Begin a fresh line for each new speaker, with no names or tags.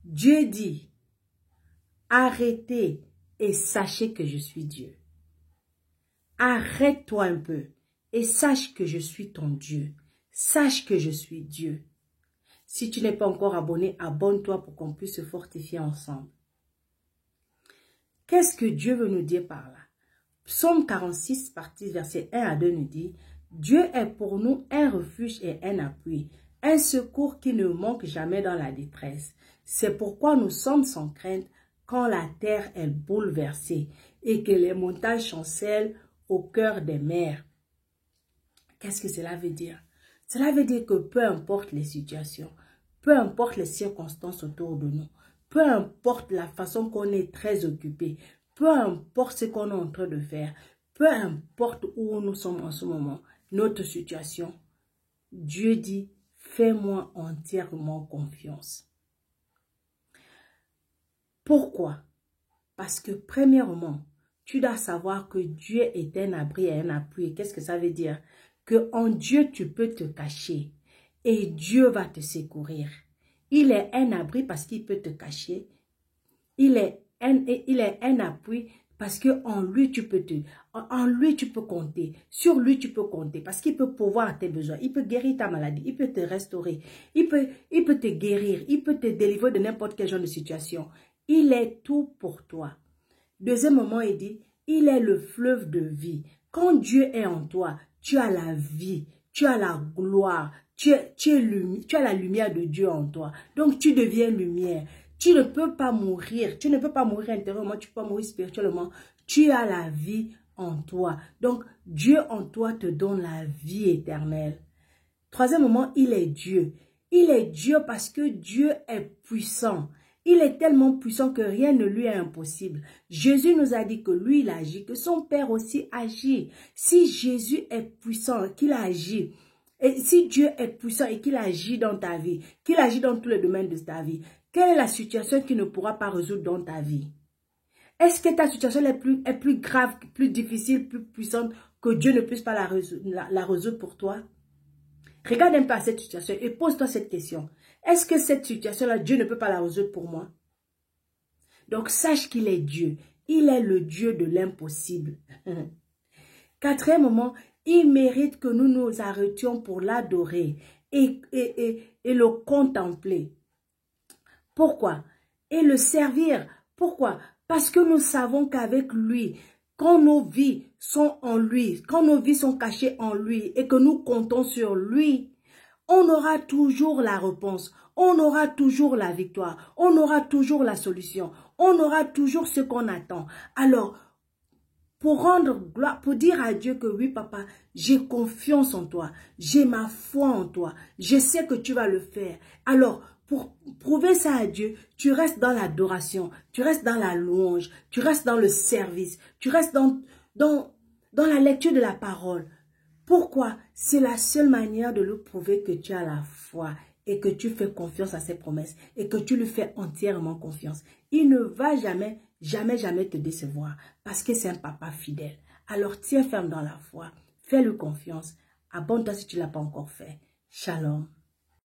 Dieu dit, arrêtez et sachez que je suis Dieu. Arrête-toi un peu et sache que je suis ton Dieu. Sache que je suis Dieu. Si tu n'es pas encore abonné, abonne-toi pour qu'on puisse se fortifier ensemble. Qu'est-ce que Dieu veut nous dire par là? Psaume 46, partie verset 1 à 2 nous dit, Dieu est pour nous un refuge et un appui, un secours qui ne manque jamais dans la détresse. C'est pourquoi nous sommes sans crainte quand la terre est bouleversée et que les montagnes chancellent au cœur des mers. Qu'est-ce que cela veut dire? Cela veut dire que peu importe les situations, peu importe les circonstances autour de nous, peu importe la façon qu'on est très occupé, peu importe ce qu'on est en train de faire, peu importe où nous sommes en ce moment, notre situation, Dieu dit, fais-moi entièrement confiance. Pourquoi? Parce que premièrement, tu dois savoir que Dieu est un abri et un appui. Qu'est-ce que ça veut dire? Que en Dieu, tu peux te cacher et Dieu va te secourir. Il est un abri parce qu'il peut te cacher. Il est un appui parce que en lui tu peux compter. Sur lui tu peux compter parce qu'il peut pourvoir à tes besoins. Il peut guérir ta maladie. Il peut te restaurer. Il peut te guérir. Il peut te délivrer de n'importe quel genre de situation. Il est tout pour toi. Deuxièmement, il dit, il est le fleuve de vie. Quand Dieu est en toi, tu as la vie, tu as la gloire, tu as la lumière de Dieu en toi. Donc tu deviens lumière. Tu ne peux pas mourir. Tu ne peux pas mourir intérieurement, tu peux pas mourir spirituellement. Tu as la vie en toi. Donc Dieu en toi te donne la vie éternelle. Troisièmement, il est Dieu. Il est Dieu parce que Dieu est puissant. Il est tellement puissant que rien ne lui est impossible. Jésus nous a dit que lui, il agit, que son Père aussi agit. Si Jésus est puissant, qu'il agit, et si Dieu est puissant et qu'il agit dans ta vie, qu'il agit dans tous les domaines de ta vie, quelle est la situation qu'il ne pourra pas résoudre dans ta vie? Est-ce que ta situation est plus grave, plus difficile, plus puissante que Dieu ne puisse pas la résoudre pour toi? Regarde un peu à cette situation et pose-toi cette question. Est-ce que cette situation-là, Dieu ne peut pas la résoudre pour moi? Donc, sache qu'il est Dieu. Il est le Dieu de l'impossible. Quatrièmement, il mérite que nous nous arrêtions pour l'adorer et le contempler. Pourquoi? Et le servir. Pourquoi? Parce que nous savons qu'avec lui, quand nos vies sont en lui, quand nos vies sont cachées en lui et que nous comptons sur lui, on aura toujours la réponse, on aura toujours la victoire, on aura toujours la solution, on aura toujours ce qu'on attend. Alors, pour rendre gloire, pour dire à Dieu que oui, papa, j'ai confiance en toi, j'ai ma foi en toi, je sais que tu vas le faire. Alors, pour prouver ça à Dieu, tu restes dans l'adoration, tu restes dans la louange, tu restes dans le service, tu restes dans la lecture de la parole. Pourquoi? C'est la seule manière de lui prouver que tu as la foi et que tu fais confiance à ses promesses et que tu lui fais entièrement confiance. Il ne va jamais te décevoir parce que c'est un papa fidèle. Alors tiens ferme dans la foi, fais-lui confiance. Abonne-toi si tu ne l'as pas encore fait. Shalom.